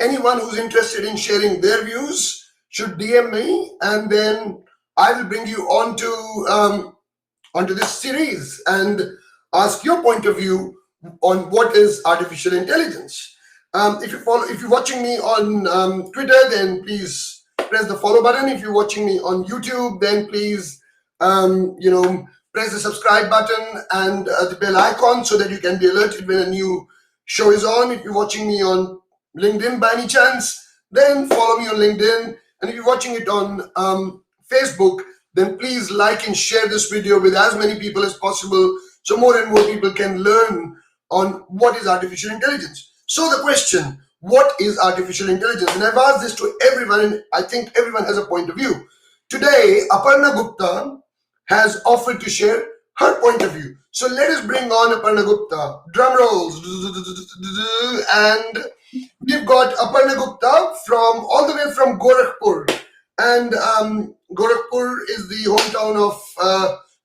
Anyone who's interested in sharing their views should DM me, and then I will bring you onto this series and ask your point of view on what is artificial intelligence. If you're watching me on Twitter, then please press the follow button. If you're watching me on YouTube, then please, press the subscribe button and the bell icon so that you can be alerted when a new show is on. If you're watching me on LinkedIn by any chance, then follow me on LinkedIn. And if you're watching it on Facebook, then please like and share this video with as many people as possible so more and more people can learn on what is artificial intelligence. So the question, what is artificial intelligence? And I've asked this to everyone, and I think everyone has a point of view. Today, Aparana Gupta has offered to share her point of view. So let us bring on Aparana Gupta. Drum rolls. And we've got Aparana Gupta from all the way from Gorakhpur. And Gorakhpur is the hometown of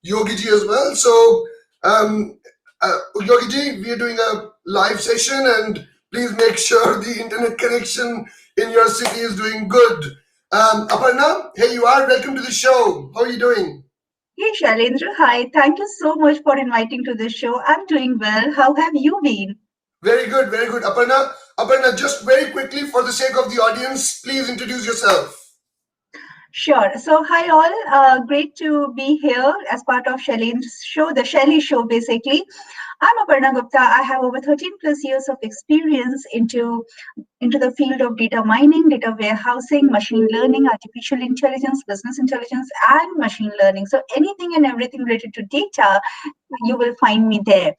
Yogi Ji as well. So Yogi Ji, we are doing a live session, and please make sure the internet connection in your city is doing good. Aparna, here you are. Welcome to the show. How are you doing? Hey Shailendra, hi. Thank you so much for inviting to this show. I'm doing well. How have you been? Very good, very good. Aparna, just very quickly for the sake of the audience, please introduce yourself. Sure. So, hi all. Great to be here as part of Shailendra's show, the Shelly Show, basically. I'm Aparana Gupta. I have over 13 plus years of experience into the field of data mining, data warehousing, machine learning, artificial intelligence, business intelligence, and machine learning. So, anything and everything related to data, you will find me there.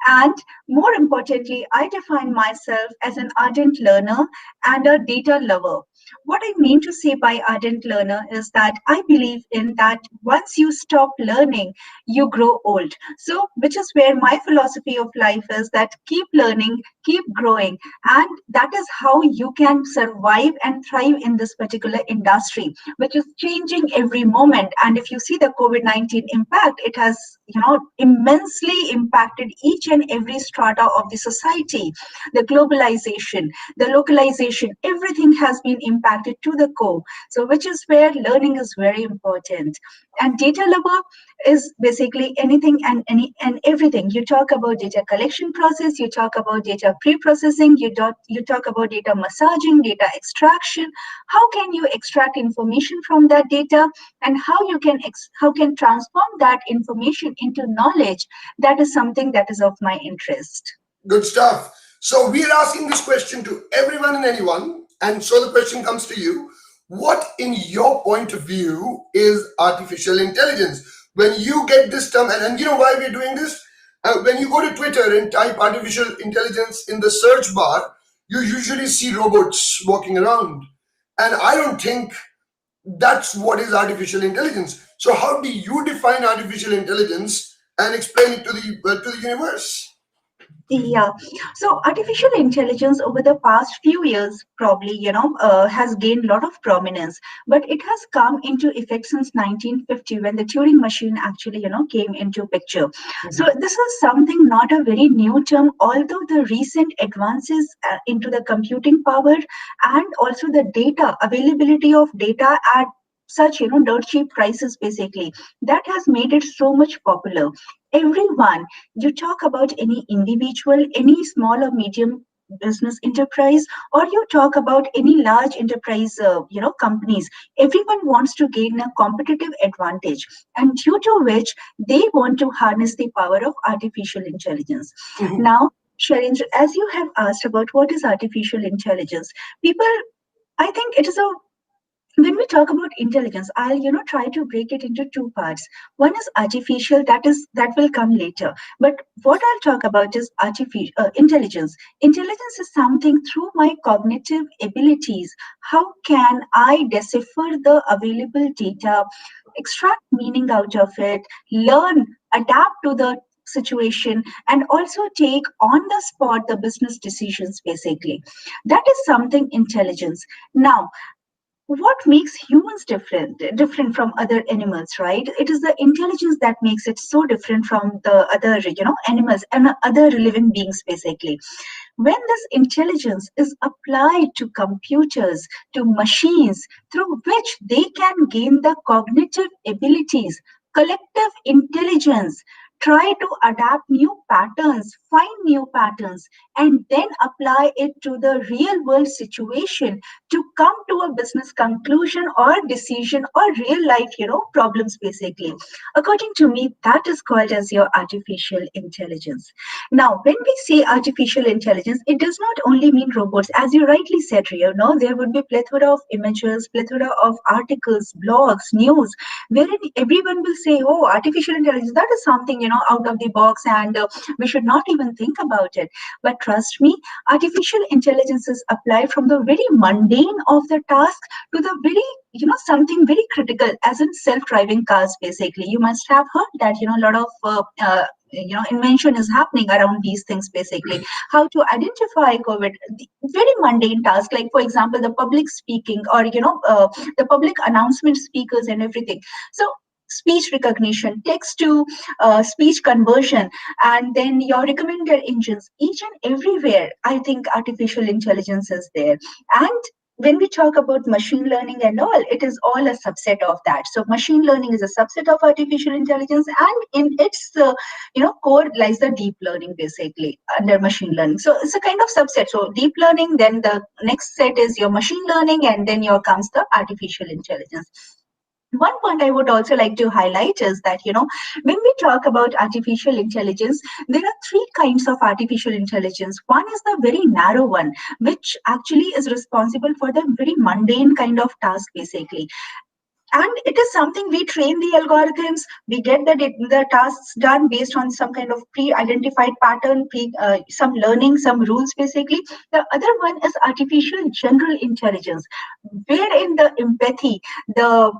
And more importantly, I define myself as an ardent learner and a data lover. What I mean to say by ardent learner is that I believe in that once you stop learning, you grow old. So, which is where my philosophy of life is that keep learning, keep growing, and that is how you can survive and thrive in this particular industry, which is changing every moment. And if you see the COVID-19 impact, it has immensely impacted each and every strata of the society. The globalization, the localization, everything has been impacted to the core. So which is where learning is very important. And data lover is basically anything and everything. You talk about data collection process, you talk about data pre-processing, you talk about data massaging, data extraction. How can you extract information from that data, and how can transform that information into knowledge? That is something that is of my interest. Good stuff. So we are asking this question to everyone and anyone. And so the question comes to you. What, in your point of view, is artificial intelligence? When you get this term, and you know why we're doing this? When you go to Twitter and type artificial intelligence in the search bar, you usually see robots walking around. And I don't think that's what is artificial intelligence. So how do you define artificial intelligence and explain it to the universe? Yeah. So artificial intelligence over the past few years probably, has gained a lot of prominence, but it has come into effect since 1950 when the Turing machine actually, came into picture. So this is something not a very new term, although the recent advances into the computing power and also the data availability of data at such dirt cheap prices basically, that has made it so much popular. Everyone, you talk about any individual, any small or medium business enterprise, or you talk about any large enterprise companies, everyone wants to gain a competitive advantage, and due to which they want to harness the power of artificial intelligence. Now, Shailendra, as you have asked about what is artificial intelligence, people, I think it is a when we talk about intelligence, I'll try to break it into two parts. One is artificial, that will come later, but what I'll talk about is artificial intelligence. Intelligence is something through my cognitive abilities. How can I decipher the available data, extract meaning out of it, learn, adapt to the situation, and also take on the spot the business decisions basically. That is something intelligence. Now, what makes humans different from other animals, right? It is the intelligence that makes it so different from the other, animals and other living beings, basically. When this intelligence is applied to computers, to machines, through which they can gain the cognitive abilities, collective intelligence, try to adapt new patterns, find new patterns, and then apply it to the real world situation to come to a business conclusion or decision or real life, problems, basically. According to me, that is called as your artificial intelligence. Now, when we say artificial intelligence, it does not only mean robots. As you rightly said, Rio, no, there would be plethora of images, plethora of articles, blogs, news, wherein everyone will say, oh, artificial intelligence, that is something, out of the box, and we should not even think about it. But trust me, artificial intelligence is applied from the very mundane of the task to the very, something very critical, as in self-driving cars, basically. You must have heard that, a lot of invention is happening around these things, basically. How to identify COVID, the very mundane task, like for example the public speaking, or the public announcement speakers and everything. So speech recognition, text to speech conversion, and then your recommender engines, each and everywhere, I think artificial intelligence is there. And when we talk about machine learning and all, it is all a subset of that. So machine learning is a subset of artificial intelligence, and in its core lies the deep learning, basically, under machine learning. So it's a kind of subset. So deep learning, then the next set is your machine learning, and then here comes the artificial intelligence. One point I would also like to highlight is that, when we talk about artificial intelligence, there are three kinds of artificial intelligence. One is the very narrow one, which actually is responsible for the very mundane kind of task, basically. And it is something we train the algorithms, we get the tasks done based on some kind of pre-identified pattern, some learning, some rules, basically. The other one is artificial general intelligence, wherein the empathy, the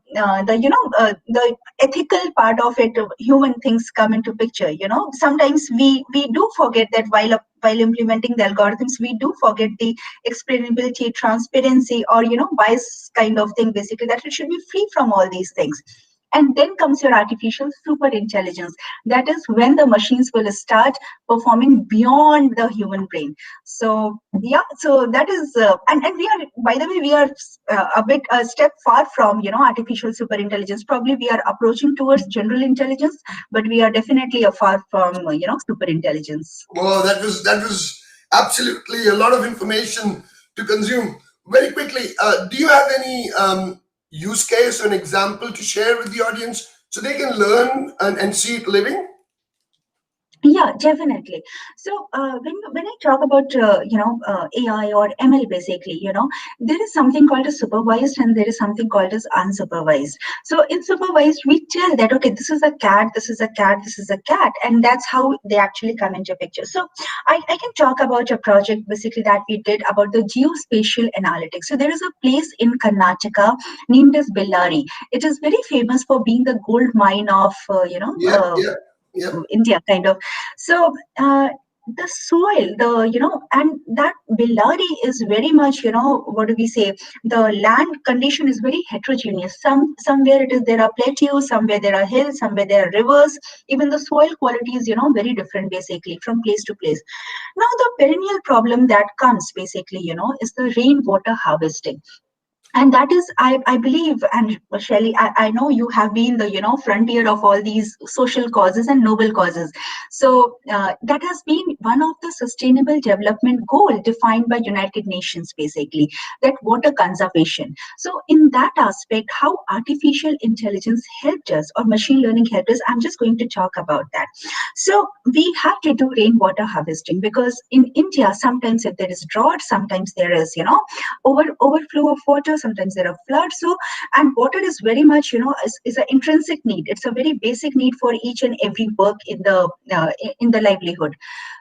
ethical part of it, human things come into picture. Sometimes we do forget that while implementing the algorithms, we do forget the explainability, transparency, or bias kind of thing, basically, that it should be free from all these things. And then comes your artificial super intelligence. That is when the machines will start performing beyond the human brain. So yeah, so that is, and we are, by the way, we are a step far from artificial super intelligence. Probably we are approaching towards general intelligence, but we are definitely a far from super intelligence. Well, that was absolutely a lot of information to consume. Very quickly, do you have any use case or an example to share with the audience so they can learn and see it living? Yeah, definitely. So when I talk about AI or ML, basically, there is something called as supervised and there is something called as unsupervised. So in supervised, we tell that, okay, this is a cat, this is a cat, this is a cat, and that's how they actually come into picture. So I can talk about a project, basically, that we did about the geospatial analytics. So there is a place in Karnataka named as Bellary. It is very famous for being the gold mine of Yep, yep, yep. India, kind of. So the soil, and that Bellary is very much, what do we say? The land condition is very heterogeneous. Somewhere it is there are plateaus, somewhere there are hills, somewhere there are rivers. Even the soil quality is, very different, basically, from place to place. Now the perennial problem that comes, basically, is the rainwater harvesting. And that is, I believe, and Shelley, I know you have been the frontier of all these social causes and noble causes. So that has been one of the sustainable development goal defined by United Nations, basically, that water conservation. So in that aspect, how artificial intelligence helped us, or machine learning helped us, I'm just going to talk about that. So we have to do rainwater harvesting, because in India, sometimes if there is drought, sometimes there is overflow of water, sometimes there are floods. So, and water is very much, is an intrinsic need. It's a very basic need for each and every work in the livelihood.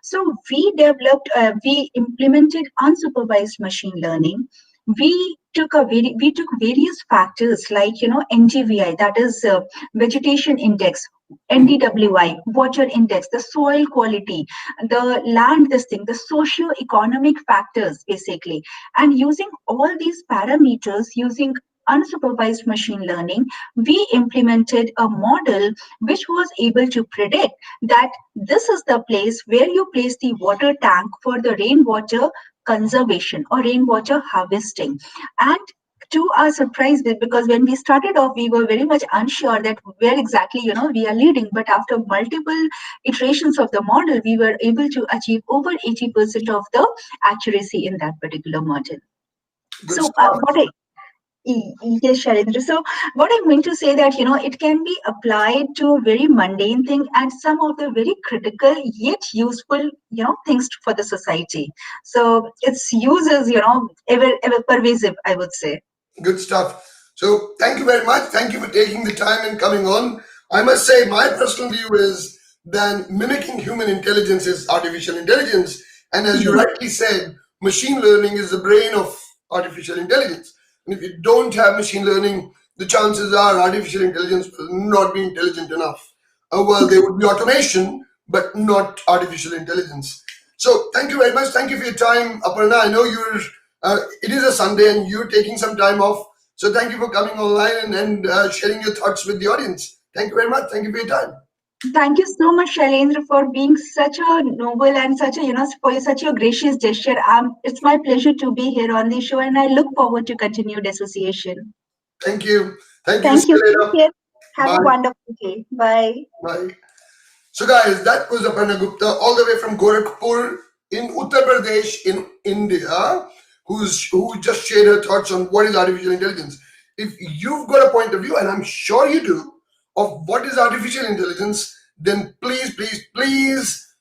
So we implemented unsupervised machine learning. We took various factors like NGVI, that is vegetation index, NDWI, water index, the soil quality, the land, this thing, the socio-economic factors, basically. And using all these parameters, using unsupervised machine learning, we implemented a model which was able to predict that this is the place where you place the water tank for the rainwater conservation or rainwater harvesting. And to our surprise, because when we started off, we were very much unsure that where exactly we are leading. But after multiple iterations of the model, we were able to achieve over 80% of the accuracy in that particular model. Good So stuff. what I Yes, Sharendra. So, what I'm going to say that it can be applied to a very mundane thing and some of the very critical yet useful things for the society. So its use is ever pervasive, I would say. Good stuff. So thank you very much. Thank you for taking the time and coming on. I must say, my personal view is that mimicking human intelligence is artificial intelligence. And as you Mhm. rightly said, machine learning is the brain of artificial intelligence. And if you don't have machine learning, the chances are artificial intelligence will not be intelligent enough. Well, there would be automation, but not artificial intelligence. So thank you very much. Thank you for your time, Aparna. I know it is a Sunday and you're taking some time off. So thank you for coming online and sharing your thoughts with the audience. Thank you very much. Thank you for your time. Thank you so much, Shailendra, for being such a noble and such a for such a gracious gesture. It's my pleasure to be here on the show, and I look forward to continued association. Thank you. Thank you. See Thank you. you Take later. care. Have a Bye. wonderful day. Bye. Bye. So, guys, that was Aparna Gupta, all the way from Gorakhpur in Uttar Pradesh in India, who just shared her thoughts on what is artificial intelligence. If you've got a point of view, and I'm sure you do, of what is artificial intelligence, then please, please, please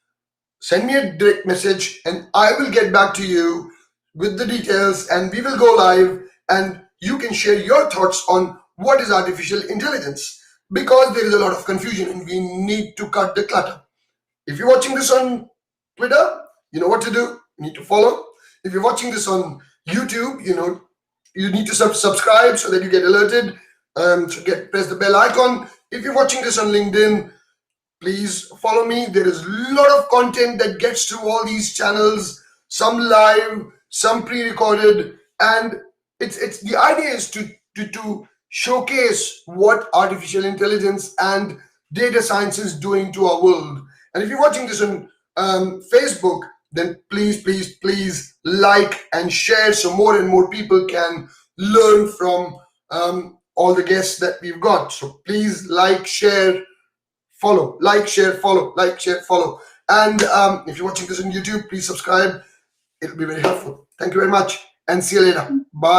send me a direct message and I will get back to you with the details and we will go live and you can share your thoughts on what is artificial intelligence because there is a lot of confusion and we need to cut the clutter. If you're watching this on Twitter, you know what to do. You need to follow. If you're watching this on YouTube, you need to subscribe so that you get alerted. Press the bell icon. If you're watching this on LinkedIn, please follow me. There is a lot of content that gets to all these channels, some live, some pre-recorded, and it's the idea is to showcase what artificial intelligence and data science is doing to our world. And if you're watching this on Facebook, then please, please, please like and share so more and more people can learn from all the guests that we've got. So please like, share, follow, like, share, follow, like, share, follow. And if you're watching this on YouTube, please subscribe. It'll be very helpful. Thank you very much and see you later. Bye.